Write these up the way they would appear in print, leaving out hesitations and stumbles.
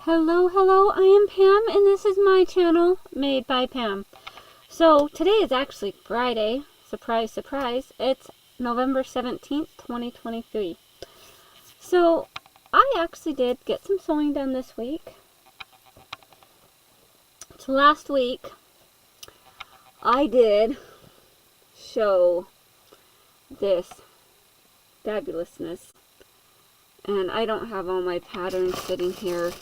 Hello, I am Pam, and this is my channel, Made by Pam. So, today is actually Friday. Surprise, surprise. It's November 17th, 2023. So, I actually did get some sewing done this week. So, last week, I did show this fabulousness. And I don't have all my patterns sitting here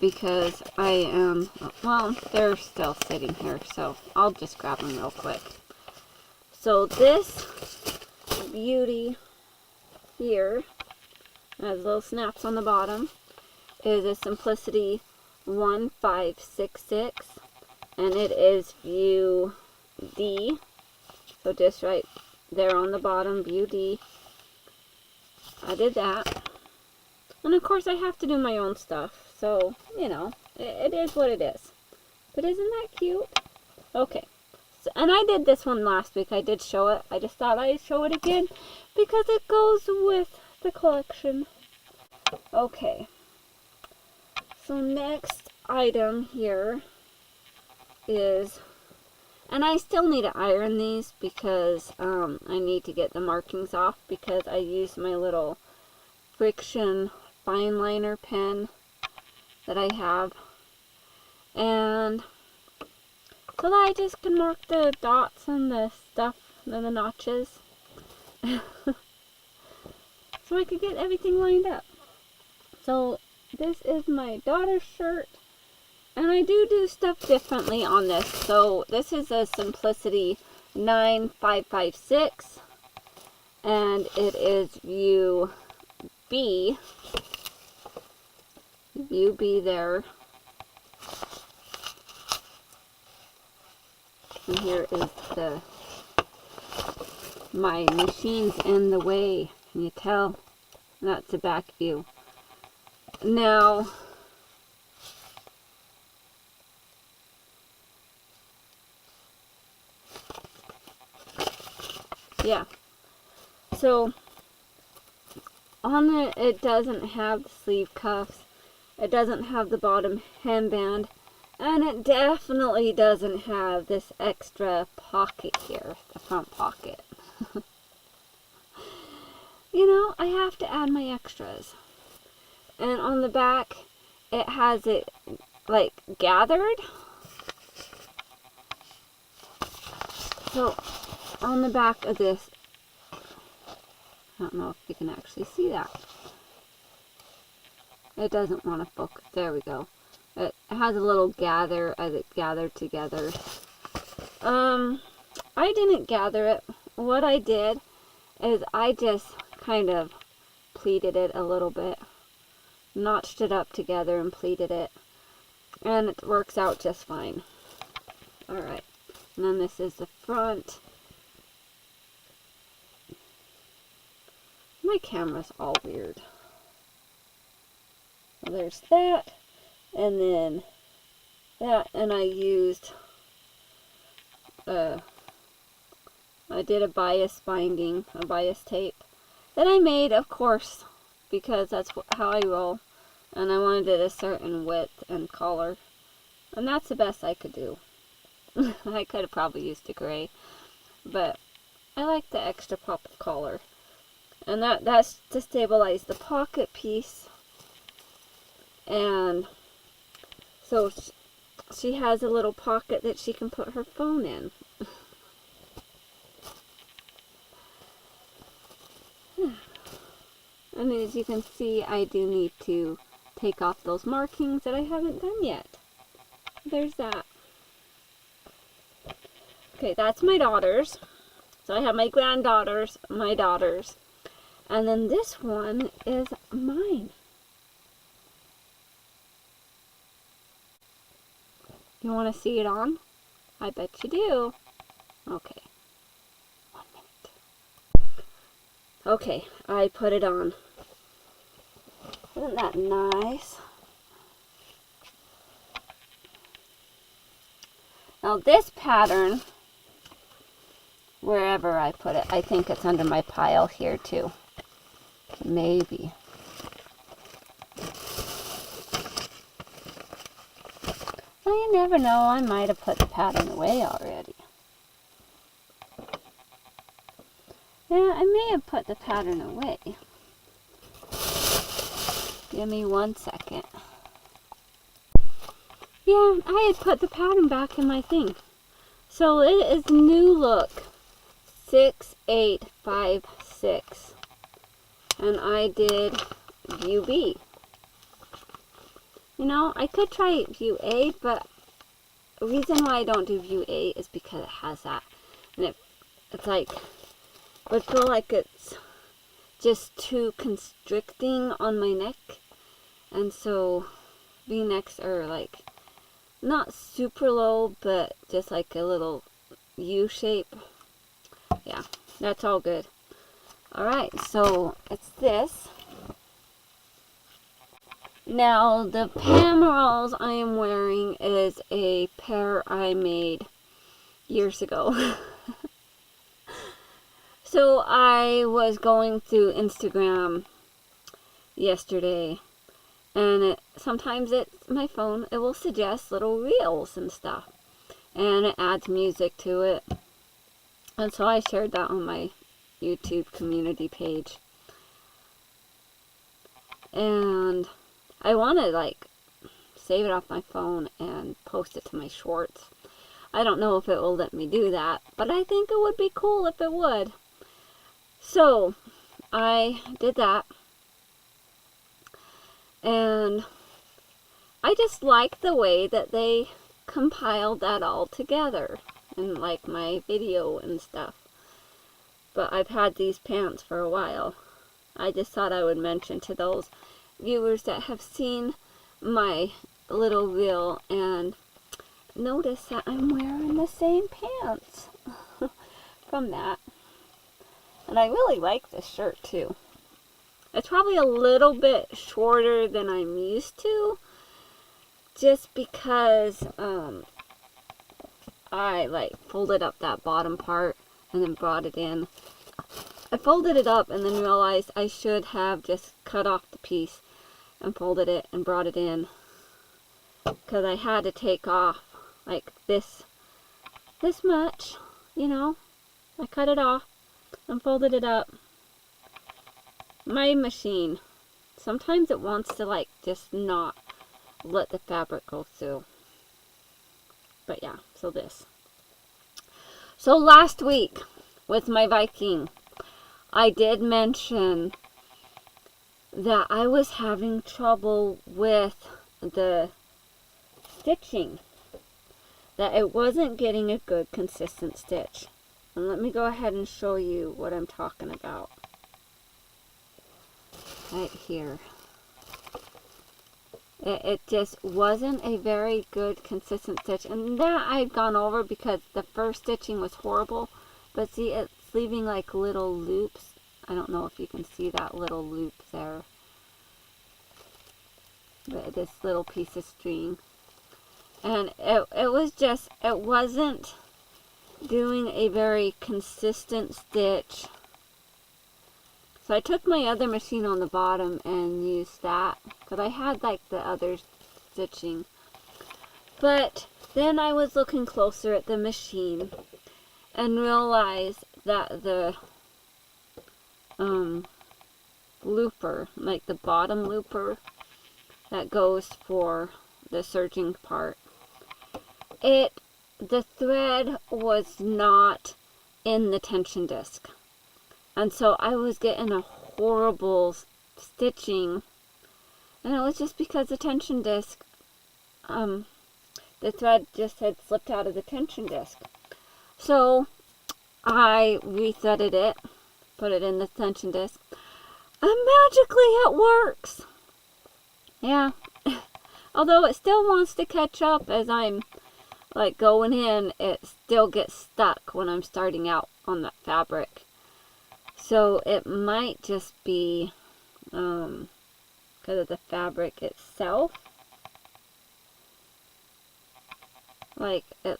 because I am, well, they're still sitting here, so I'll just grab them real quick. So this beauty here, has little snaps on the bottom, is a Simplicity 1566, and it is View D. So just right there on the bottom, View D. I did that. And of course I have to do my own stuff, so, you know, it is what it is. But isn't that cute? Okay. So, and I did this one last week. I did show it. I just thought I'd show it again because it goes with the collection. Okay. So next item here is, and I still need to iron these because I need to get the markings off because I used my little friction fine liner pen that I have, and so that I just can mark the dots and the stuff and the notches so I could get everything lined up. So this is my daughter's shirt, and I do stuff differently on this. So this is a Simplicity 9556, and it is View B. ViewB there. And here is my machine's in the way. Can you tell? That's the back view. Now, yeah. So on it doesn't have the sleeve cuffs, it doesn't have the bottom hemband, and it definitely doesn't have this extra pocket here, the front pocket. You know, I have to add my extras. And on the back, it has it like gathered. So on the back of this, I don't know if you can actually see that. It doesn't want to focus. There we go. It has a little gather as it gathered together. I didn't gather it. What I did is I just kind of pleated it a little bit. Notched it up together and pleated it. And it works out just fine. Alright. And then this is the front. My camera's all weird. Well, there's that, and then that, and I used, I did a bias binding, a bias tape, that I made, of course, because that's how I roll, and I wanted it a certain width and color, and that's the best I could do. I could have probably used a gray, but I like the extra pop of color. And that's to stabilize the pocket piece. And so she has a little pocket that she can put her phone in. And as you can see, I do need to take off those markings that I haven't done yet. There's that. Okay, that's my daughter's. So I have my granddaughters, my daughters. And then this one is mine. You want to see it on? I bet you do. Okay. 1 minute. Okay, I put it on. Isn't that nice? Now this pattern, wherever I put it, I think it's under my pile here too. Maybe. Well, you never know, I might have put the pattern away already. Yeah, I may have put the pattern away. Give me 1 second. Yeah, I had put the pattern back in my thing. So it is Newlook 6856. And I did View B. You know, I could try View A, but the reason why I don't do View A is because it has that. And it's like, I feel like it's just too constricting on my neck. And so V-necks are like not super low, but just like a little U shape. Yeah, that's all good. Alright, so it's this. Now the Pamerals I am wearing is a pair I made years ago. So I was going through Instagram yesterday, and sometimes my phone, it will suggest little reels and stuff, and it adds music to it. And so I shared that on my YouTube community page. And I want to like save it off my phone and post it to my shorts. I don't know if it will let me do that, but I think it would be cool if it would. So I did that, and I just like the way that they compiled that all together in like my video and stuff. But I've had these pants for a while. I just thought I would mention to those viewers that have seen my little reel and notice that I'm wearing the same pants from that. And I really like this shirt too. It's probably a little bit shorter than I'm used to, just because I like folded up that bottom part and then brought it in. I folded it up and then realized I should have just cut off the piece and folded it and brought it in, because I had to take off like this much, you know. I cut it off and folded it up. My machine, sometimes it wants to like just not let the fabric go through. But yeah, so this. So last week with my Viking, I did mention that I was having trouble with the stitching, that it wasn't getting a good consistent stitch. And let me go ahead and show you what I'm talking about. Right here. It just wasn't a very good consistent stitch. And that I've gone over because the first stitching was horrible. But see, it's leaving like little loops. I don't know if you can see that little loop there. But this little piece of string. And it was just, it wasn't doing a very consistent stitch. So I took my other machine on the bottom and used that, because I had like the other stitching. But then I was looking closer at the machine and realized that the looper, like the bottom looper that goes for the serging part, the thread was not in the tension disc. And so I was getting a horrible stitching. And it was just because the tension disc, the thread just had slipped out of the tension disc. So I rethreaded it, put it in the tension disc, and magically it works. Yeah. Although it still wants to catch up as I'm like going in, it still gets stuck when I'm starting out on that fabric. So it might just be because of the fabric itself. Like it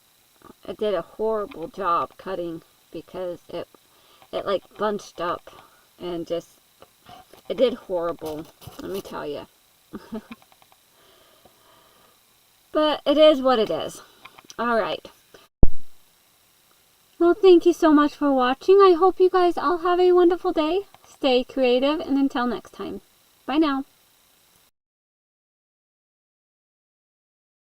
did a horrible job cutting, because it like bunched up and just, it did horrible, let me tell you. But it is what it is. Alright. Well, thank you so much for watching. I hope you guys all have a wonderful day. Stay creative, and until next time. Bye now.